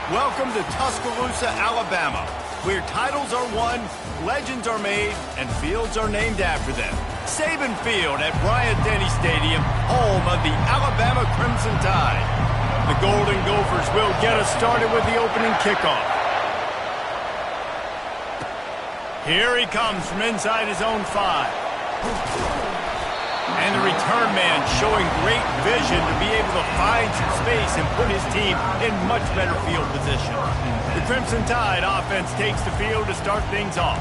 Welcome to Tuscaloosa, Alabama, where titles are won, legends are made, and fields are named after them. Saban Field at Bryant-Denny Stadium, home of the Alabama Crimson Tide. The Golden Gophers will get us started with the opening kickoff. Here he comes from inside his own 5. And the return man showing great vision to be able to find some space and put his team in much better field position. The Crimson Tide offense takes the field to start things off.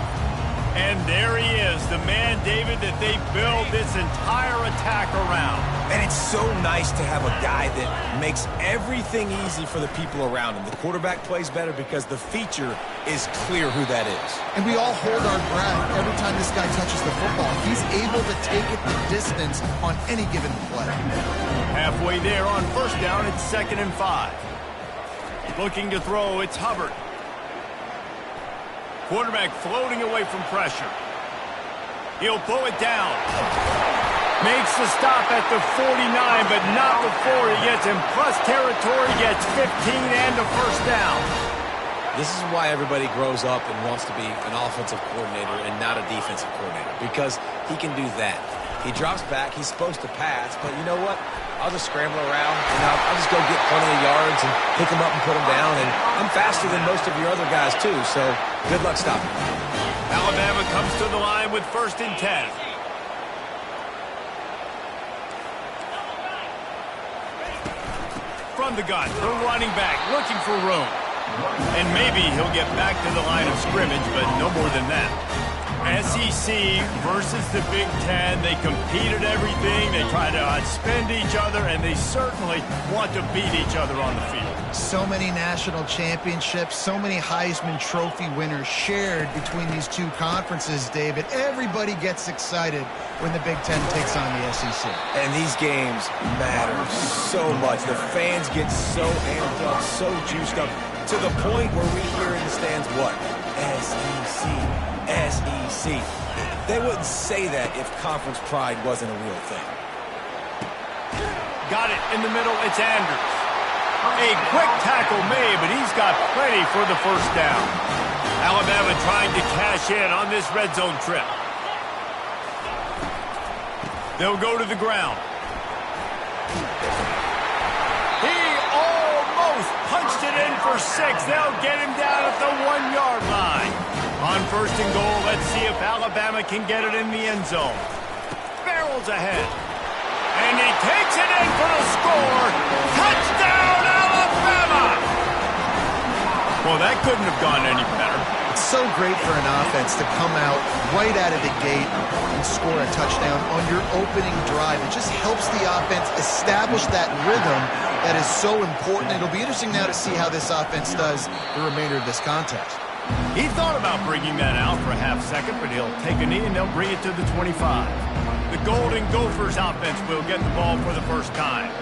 And there he is, the man, David, that they build this entire attack around. And it's so nice to have a guy that makes everything easy for the people around him. The quarterback plays better because the feature is clear who that is. And we all hold our breath every time this guy touches the football. He's able to take it the distance on any given play. Halfway there on first down, it's 2nd and 5. Looking to throw, it's Hubbard. Quarterback floating away from pressure. He'll pull it down. Makes the stop at the 49, but not before he gets in plus territory, gets 15 and a first down. This is why everybody grows up and wants to be an offensive coordinator and not a defensive coordinator, because he can do that. He drops back, he's supposed to pass, but you know what? I'll just scramble around, and I'll just go get plenty of yards and pick him up and put him down, and I'm faster than most of your other guys too, so good luck stopping. Alabama comes to the line with 1st and 10. From the gun, the running back looking for room. And maybe he'll get back to the line of scrimmage, but no more than that. SEC versus the Big Ten. They compete at everything. They try to outspend each other, and they certainly want to beat each other on the field. So many national championships, so many Heisman Trophy winners shared between these two conferences, David. Everybody gets excited when the Big Ten takes on the SEC. And these games matter so much. The fans get so amped up, so juiced up, to the point where we hear in the stands what? SEC. SEC. They wouldn't say that if conference pride wasn't a real thing. Got it in the middle, it's Andrews. A quick tackle made, but he's got plenty for the first down. Alabama trying to cash in on this red zone trip. They'll go to the ground. He almost punched it in for 6. They'll get him down at the 1-yard line. On 1st and goal, let's see if Alabama can get it in the end zone. Barrels ahead. And he takes it in for the score. Touchdown, Alabama! Well, that couldn't have gone any better. It's so great for an offense to come out right out of the gate and score a touchdown on your opening drive. It just helps the offense establish that rhythm that is so important. It'll be interesting now to see how this offense does the remainder of this contest. He thought about bringing that out for a half second, but he'll take a knee and they'll bring it to the 25. The Golden Gophers offense will get the ball for the first time.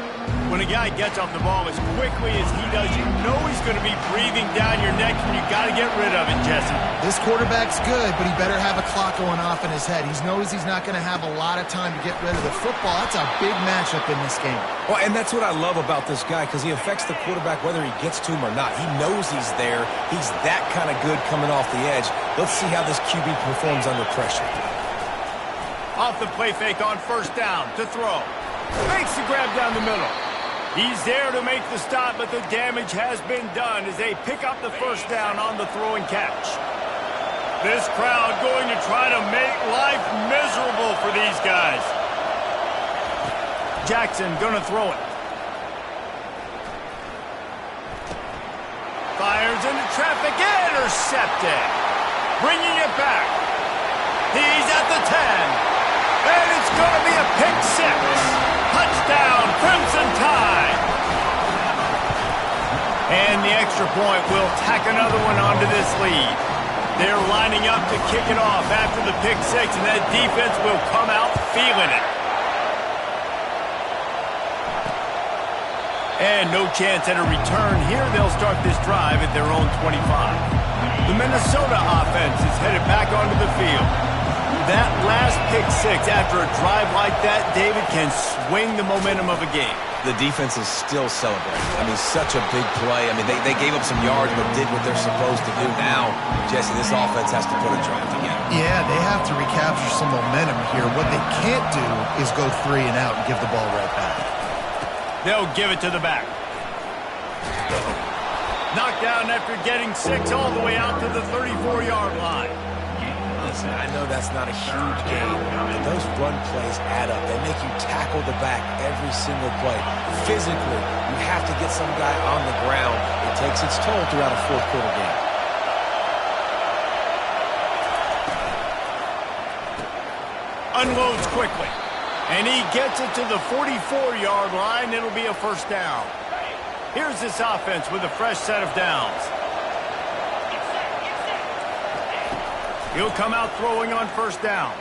When a guy gets off the ball as quickly as he does, you know he's going to be breathing down your neck, and you got to get rid of it, Jesse. This quarterback's good, but he better have a clock going off in his head. He knows he's not going to have a lot of time to get rid of the football. That's a big matchup in this game. Well, and that's what I love about this guy, because he affects the quarterback whether he gets to him or not. He knows he's there. He's that kind of good coming off the edge. Let's see how this QB performs under pressure. Off the play fake on 1st down to throw. Makes the grab down the middle. He's there to make the stop, but the damage has been done as they pick up the first down on the throw and catch. This crowd going to try to make life miserable for these guys. Jackson gonna throw it. Fires into traffic, intercepted. Bringing it back. He's at the 10. And it's gonna be a pick 6. Touchdown, Crimson Tide. And the extra point will tack another one onto this lead. They're lining up to kick it off after the pick 6, and that defense will come out feeling it. And no chance at a return here. They'll start this drive at their own 25. The Minnesota offense is headed back onto the field. That last pick 6 after a drive like that, David, can swing the momentum of a game. The defense is still celebrating. I mean, such a big play. I mean, they gave up some yards but did what they're supposed to do. Now, Jesse, this offense has to put a drive together. Yeah, they have to recapture some momentum here. What they can't do is go 3 and out and give the ball right back. They'll give it to the back. Knocked down after getting 6 all the way out to the 34-yard line. Listen, I know that's not a huge game, but those run plays add up. They make you tackle the back every single play. Physically, you have to get some guy on the ground. It takes its toll throughout a fourth-quarter game. Unloads quickly, and he gets it to the 44-yard line. It'll be a first down. Here's this offense with a fresh set of downs. He'll come out throwing on first down.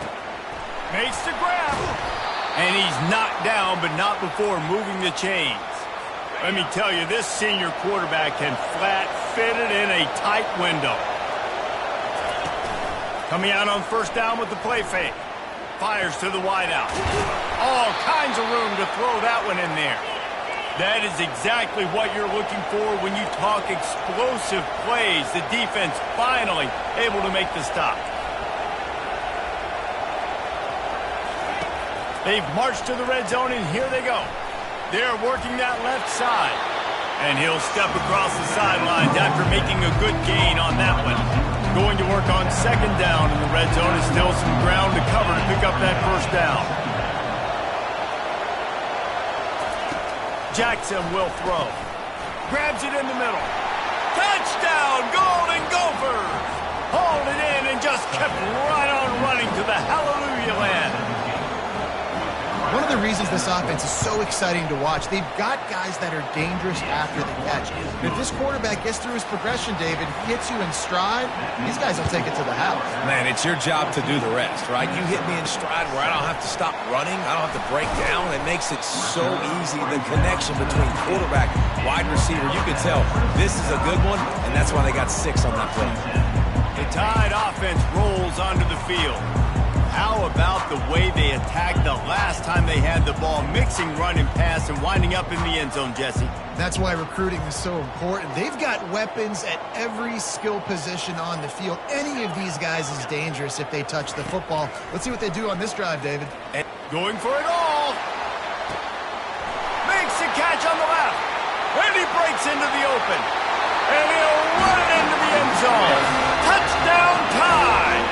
Makes the grab. And he's knocked down, but not before moving the chains. Let me tell you, this senior quarterback can flat fit it in a tight window. Coming out on first down with the play fake. Fires to the wideout. All kinds of room to throw that one in there. That is exactly what you're looking for when you talk explosive plays. The defense finally able to make the stop. They've marched to the red zone, and here they go. They're working that left side. And he'll step across the sidelines after making a good gain on that one. Going to work on second down in the red zone. Is still some ground to cover to pick up that first down. Jackson will throw. Grabs it in the middle. Touchdown, Golden Gophers! Hauled it in and just kept right on running to the hallelujah land. One of the reasons this offense is so exciting to watch, they've got guys that are dangerous after the catch. And if this quarterback gets through his progression, David, hits you in stride, these guys will take it to the house. Man, it's your job to do the rest, right? You hit me in stride where I don't have to stop running. I don't have to break down. It makes it so easy. The connection between quarterback, wide receiver, you can tell this is a good one, and that's why they got 6 on that play. The Tide offense rolls onto the field. How about the way they attacked the last time they had the ball, mixing run and pass and winding up in the end zone, Jesse? That's why recruiting is so important. They've got weapons at every skill position on the field. Any of these guys is dangerous if they touch the football. Let's see what they do on this drive, David. And going for it all. Makes the catch on the left. And he breaks into the open. And he'll run it into the end zone. Touchdown Tide!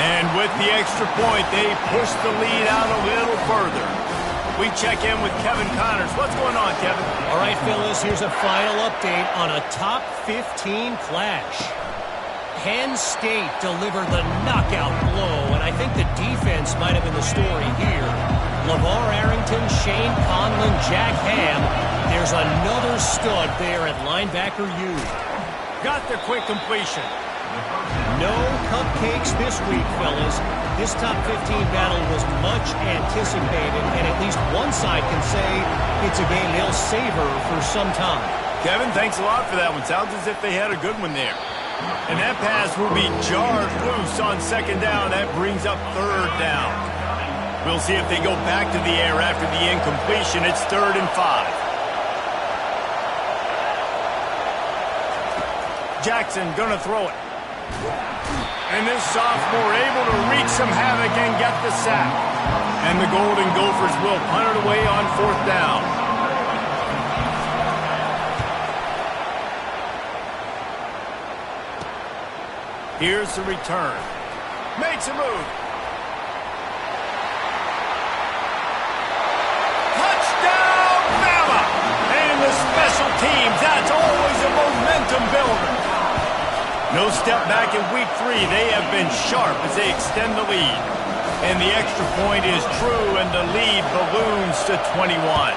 And with the extra point, they push the lead out a little further. We check in with Kevin Connors. What's going on, Kevin? All right, Phyllis, here's a final update on a top 15 clash. Penn State delivered the knockout blow, and I think the defense might have been the story here. LeVar Arrington, Shane Conlon, Jack Ham. There's another stud there at linebacker U. Got the quick completion. No cupcakes this week, fellas. This top 15 battle was much anticipated, and at least one side can say it's a game they'll savor for some time. Kevin, thanks a lot for that one. Sounds as if they had a good one there. And that pass will be jarred loose on second down. That brings up third down. We'll see if they go back to the air after the incompletion. It's 3rd and 5. Jackson gonna throw it. And this sophomore able to wreak some havoc and get the sack. And the Golden Gophers will punt it away on 4th down. Here's the return. Makes a move. Touchdown, Bama! And the special teams, that's always a momentum builder. No step back in week 3. They have been sharp as they extend the lead. And the extra point is true, and the lead balloons to 21.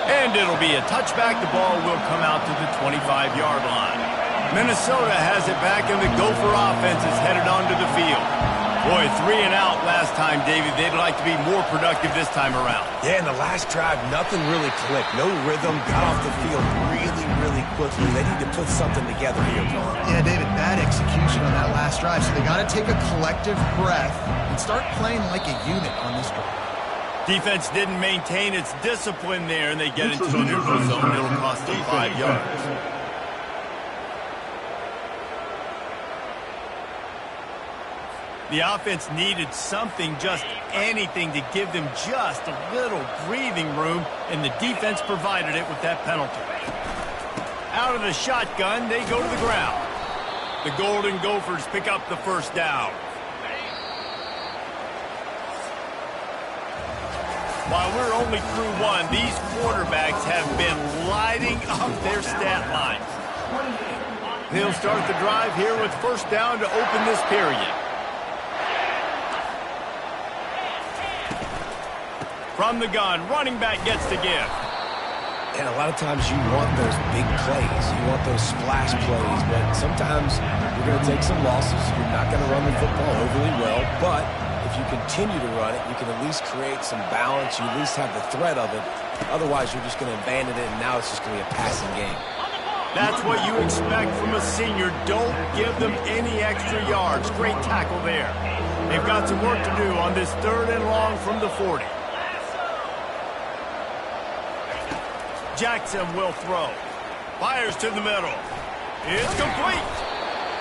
And it'll be a touchback. The ball will come out to the 25-yard line. Minnesota has it back, and the Gopher offense is headed onto the field. Boy, 3 and out last time, David. They'd like to be more productive this time around. Yeah, in the last drive, nothing really clicked. No rhythm, got off the field really quickly. They need to put something together here, Paul. Yeah, David, bad execution on that last drive. So they got to take a collective breath and start playing like a unit on this drive. Defense didn't maintain its discipline there, and they get into the neutral zone. It'll cost them 5 yards. The offense needed something, just anything, to give them just a little breathing room, and the defense provided it with that penalty. Out of the shotgun, they go to the ground. The Golden Gophers pick up the first down. While we're only through one, these quarterbacks have been lighting up their stat lines. They'll start the drive here with first down to open this period. From the gun, running back gets the give. And a lot of times you want those big plays. You want those splash plays, but sometimes you're going to take some losses. You're not going to run the football overly well, but if you continue to run it, you can at least create some balance. You at least have the threat of it. Otherwise, you're just going to abandon it, and now it's just going to be a passing game. That's what you expect from a senior. Don't give them any extra yards. Great tackle there. They've got some work to do on this 3rd and long from the 40. Jackson will throw. Fires to the middle. It's complete.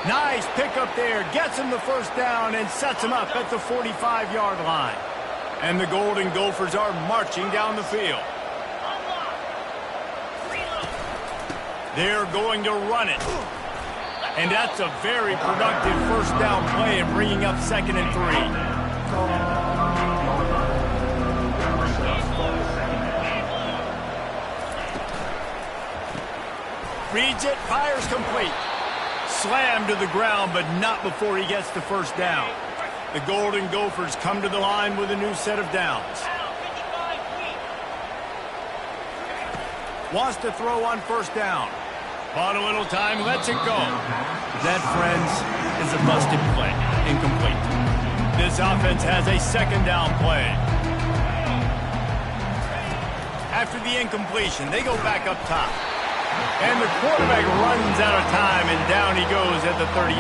Nice pickup there. Gets him the first down and sets him up at the 45-yard line. And the Golden Gophers are marching down the field. They're going to run it. And that's a very productive first down play and bringing up 2nd and 3. Reads it, fires complete. Slammed to the ground, but not before he gets the first down. The Golden Gophers come to the line with a new set of downs. Wants to throw on first down. Bought a little time, lets it go. That, friends, is a busted play. Incomplete. This offense has a 2nd down play. After the incompletion, they go back up top. And the quarterback runs out of time, and down he goes at the 38.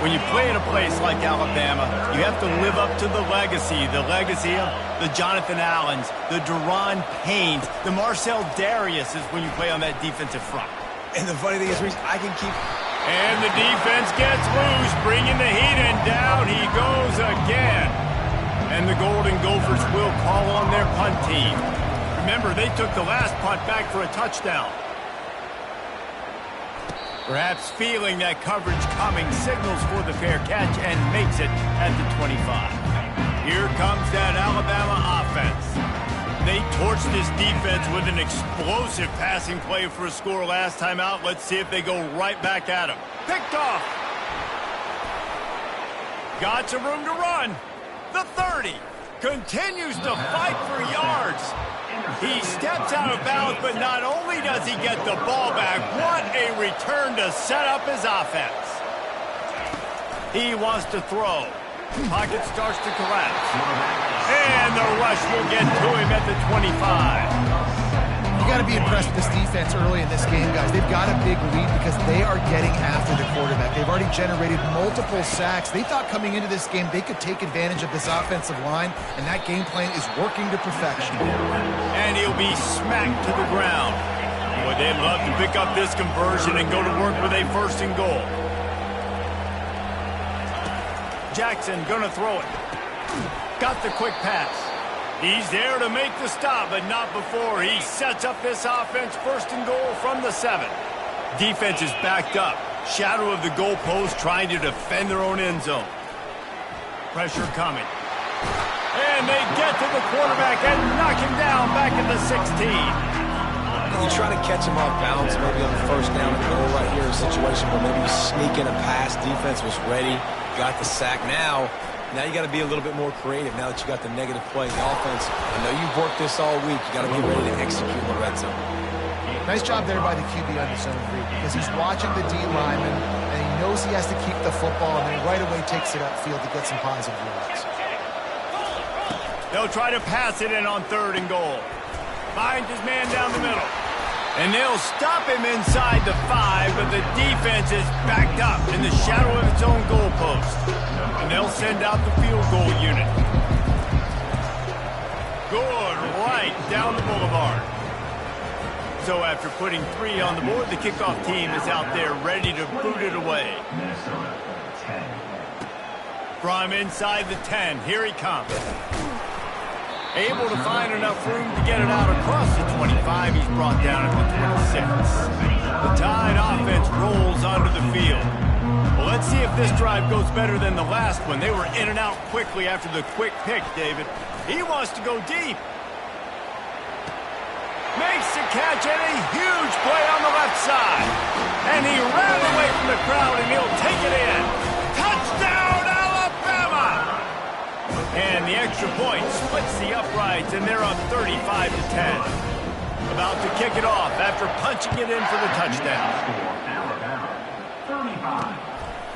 When you play in a place like Alabama, you have to live up to the legacy of the Jonathan Allens, the Deron Paynes, the Marcel Dariuses when you play on that defensive front. And the funny thing is, Reese, I can keep... And the defense gets loose, bringing the heat, and down he goes again. And the Golden Gophers will call on their punt team. Remember, they took the last punt back for a touchdown. Perhaps feeling that coverage coming, signals for the fair catch and makes it at the 25. Here comes that Alabama offense. They torched this defense with an explosive passing play for a score last time out. Let's see if they go right back at him. Picked off. Got some room to run. The 30. Continues to fight for yards. He steps out of bounds, but not only does he get the ball back, what a return to set up his offense. He wants to throw. Pocket starts to collapse. And the rush will get to him at the 25. You got to be impressed with this defense early in this game, guys. They've got a big lead because they are getting after the quarterback. They've already generated multiple sacks. They thought coming into this game they could take advantage of this offensive line, and that game plan is working to perfection. And he'll be smacked to the ground. Boy, they'd love to pick up this conversion and go to work with a 1st and goal. Jackson gonna throw it. Got the quick pass. He's there to make the stop, but not before he sets up this offense 1st and goal from the 7. Defense is backed up. Shadow of the goalpost trying to defend their own end zone. Pressure coming. And they get to the quarterback and knock him down back at the 16. You're trying to catch him off balance, maybe on the 1st down and goal right here, a situation where maybe you sneak in a pass. Defense was ready, got the sack. Now you got to be a little bit more creative now that you got the negative play. The offense, I know you've worked this all week. You got to be ready to execute in the red zone. Nice job there by the QB on the zone read because he's watching the D lineman, and he knows he has to keep the football, and then right away takes it upfield to get some positive yards. They'll try to pass it in on 3rd and goal. Finds his man down the middle. And they'll stop him inside the 5, but the defense is backed up in the shadow of its own goalpost. And they'll send out the field goal unit. Good, right down the boulevard. So after putting 3 on the board, the kickoff team is out there ready to boot it away. From inside the 10, here he comes. Able to find enough room to get it out across the 25. He's brought down at the 26. The Tide offense rolls onto the field. Well, let's see if this drive goes better than the last one. They were in and out quickly after the quick pick, David. He wants to go deep. Makes the catch and a huge play on the left side. And he ran away from the crowd and he'll take it in. Touchdown, Alabama! And the extra point splits the uprights, and they're up 35-10. About to kick it off after punching it in for the touchdown.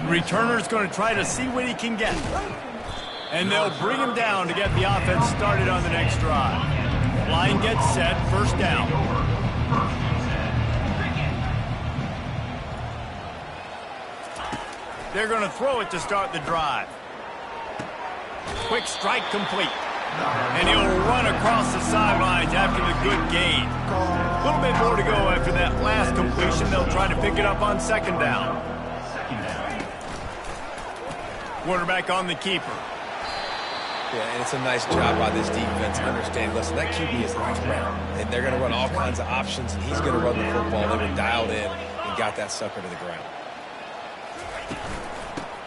Returner's going to try to see what he can get. And they'll bring him down to get the offense started on the next drive. Line gets set, 1st down. They're going to throw it to start the drive. Quick strike complete. And he'll run across the sidelines after the good gain. A little bit more to go after that last completion. They'll try to pick it up on 2nd down. Quarterback on the keeper. Yeah, and it's a nice job by this defense understanding, listen, that QB is locked down, and they're going to run all kinds of options, and he's going to run the football. They were dialed in and got that sucker to the ground.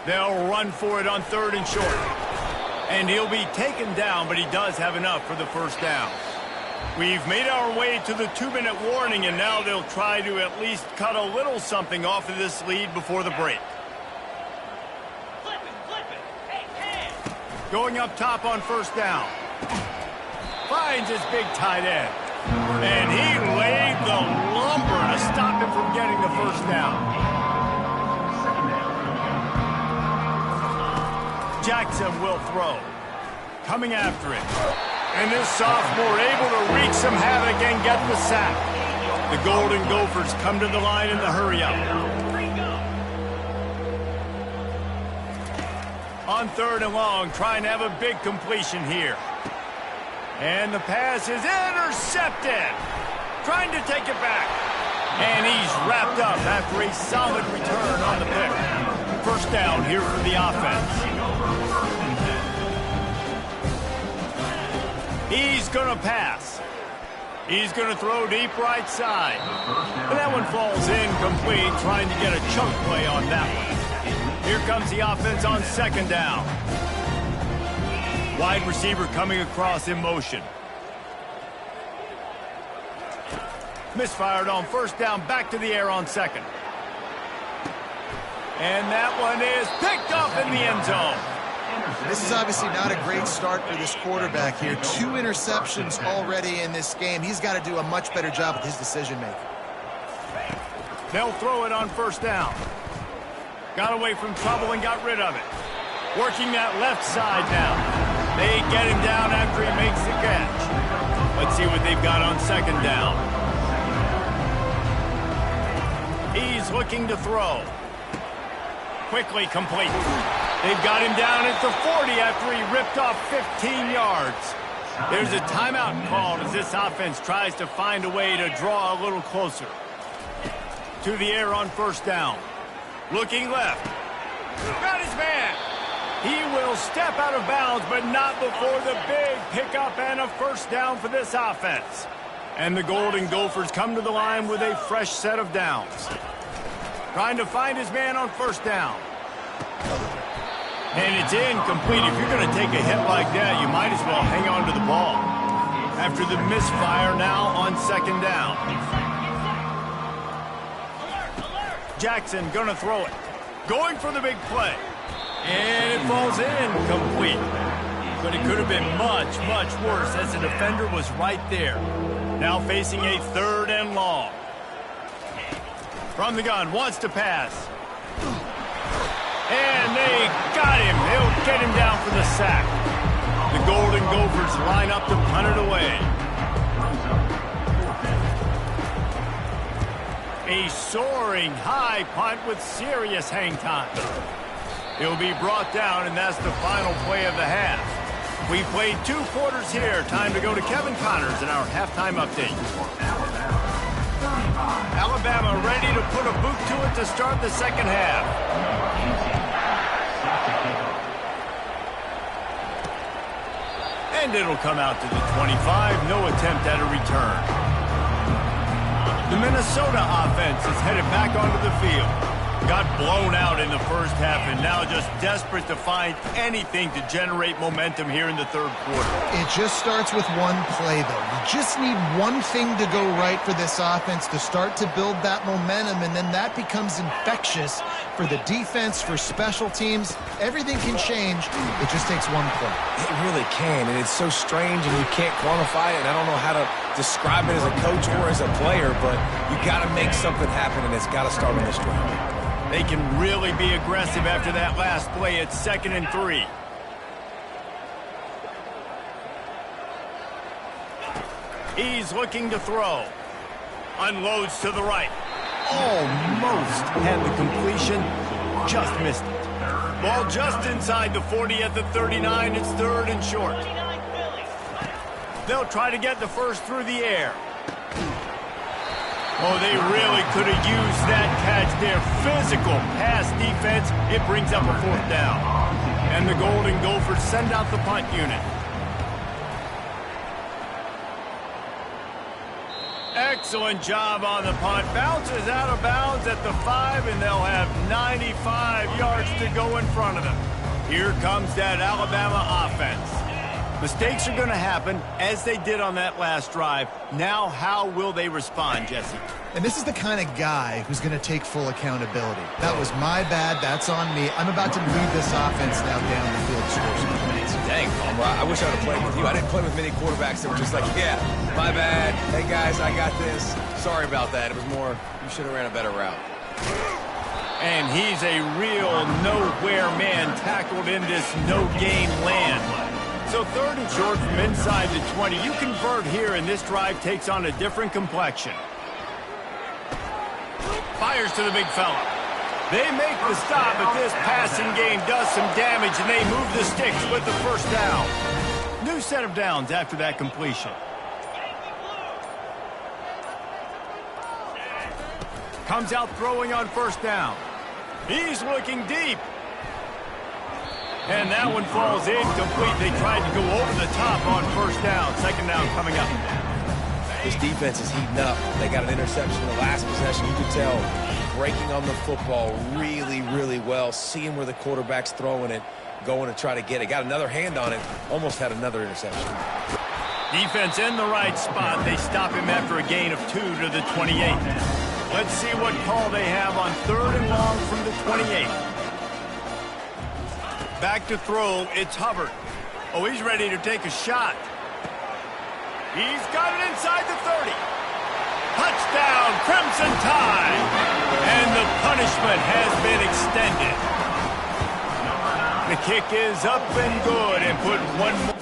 They'll run for it on 3rd and short. And he'll be taken down, but he does have enough for the 1st down. We've made our way to the 2-minute warning, and now they'll try to at least cut a little something off of this lead before the break. Going up top on 1st down. Finds his big tight end. And he laid the lumber to stop him from getting the 1st down. Jackson will throw. Coming after it. And this sophomore able to wreak some havoc and get the sack. The Golden Gophers come to the line in the hurry-up. On 3rd and long, trying to have a big completion here. And the pass is intercepted. Trying to take it back. And he's wrapped up after a solid return on the pick. 1st down here for the offense. He's going to pass. He's going to throw deep right side. And that one falls incomplete, trying to get a chunk play on that one. Here comes the offense on 2nd down. Wide receiver coming across in motion. Misfired on 1st down, back to the air on 2nd. And that one is picked up in the end zone. This is obviously not a great start for this quarterback here. 2 interceptions already in this game. He's got to do a much better job with his decision-making. They'll throw it on 1st down. Got away from trouble and got rid of it. Working that left side now. They get him down after he makes the catch. Let's see what they've got on 2nd down. He's looking to throw. Quickly complete. They've got him down at the 40 after he ripped off 15 yards. There's a timeout called as this offense tries to find a way to draw a little closer. To the air on 1st down. Looking left. Got his man. He will step out of bounds, but not before the big pickup and a 1st down for this offense. And the Golden Gophers come to the line with a fresh set of downs. Trying to find his man on 1st down. And it's incomplete. If you're going to take a hit like that, you might as well hang on to the ball. After the misfire now on 2nd down. Jackson going to throw it. Going for the big play. And it falls incomplete. But it could have been much, much worse as the defender was right there. Now facing a 3rd and long. From the gun, wants to pass. And they got him. They'll get him down for the sack. The Golden Gophers line up to punt it away. A soaring high punt with serious hang time. He'll be brought down, and that's the final play of the half. We played 2 quarters here. Time to go to Kevin Connors in our halftime update. Alabama ready to put a boot to it to start the second half. And it'll come out to the 25. No attempt at a return. The Minnesota offense is headed back onto the field. Got blown out in the first half and now just desperate to find anything to generate momentum here in the third quarter. It just starts with one play, though. You just need one thing to go right for this offense to start to build that momentum, and then that becomes infectious for the defense, for special teams. Everything can change. It just takes one play. It really can, and it's so strange, and you can't quantify it, and I don't know how to describe it as a coach or as a player, but you got to make something happen, and it's got to start on this drive. They can really be aggressive after that last play. It's 2nd and 3. He's looking to throw. Unloads to the right. Almost had the completion. Just missed it. Ball just inside the 40 at the 39. It's 3rd and short. They'll try to get the first through the air. Oh, they really could have used that catch there. Physical pass defense. It brings up a 4th down. And the Golden Gophers send out the punt unit. Excellent job on the punt. Bounces out of bounds at the 5, and they'll have 95 yards to go in front of them. Here comes that Alabama offense. Mistakes are going to happen, as they did on that last drive. Now, how will they respond, Jesse? And this is the kind of guy who's going to take full accountability. That was my bad. That's on me. I'm about to lead this offense now down the field to score some points. Dang, Palmer, I wish I would have played with you. I didn't play with many quarterbacks that were just like, yeah, my bad. Hey, guys, I got this. Sorry about that. It was more, you should have ran a better route. And he's a real nowhere man tackled in this no-gain land. So 3rd and short from inside the 20. You convert here, and this drive takes on a different complexion. Fires to the big fella. They make the stop, but this passing game does some damage, and they move the sticks with the first down. New set of downs after that completion. Comes out throwing on 1st down. He's looking deep. And that one falls incomplete. They tried to go over the top on 1st down. 2nd down coming up. This defense is heating up. They got an interception in the last possession. You could tell breaking on the football really, really well. Seeing where the quarterback's throwing it, going to try to get it. Got another hand on it. Almost had another interception. Defense in the right spot. They stop him after a gain of 2 to the 28. Let's see what call they have on 3rd and long from the 28. Back to throw, it's Hubbard. Oh, he's ready to take a shot. He's got it inside the 30. Touchdown, Crimson Tide. And the punishment has been extended. The kick is up and good, and put one more.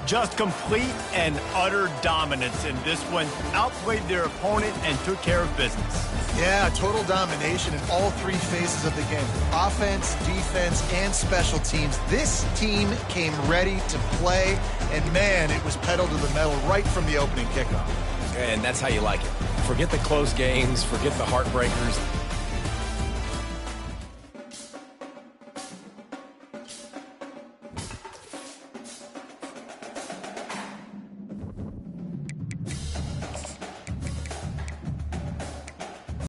Just complete and utter dominance in this one. Outplayed their opponent and took care of business. Yeah, total domination in all 3 phases of the game. Offense, defense, and special teams. This team came ready to play, and man, it was pedal to the metal right from the opening kickoff. And that's how you like it. Forget the close games, forget the heartbreakers.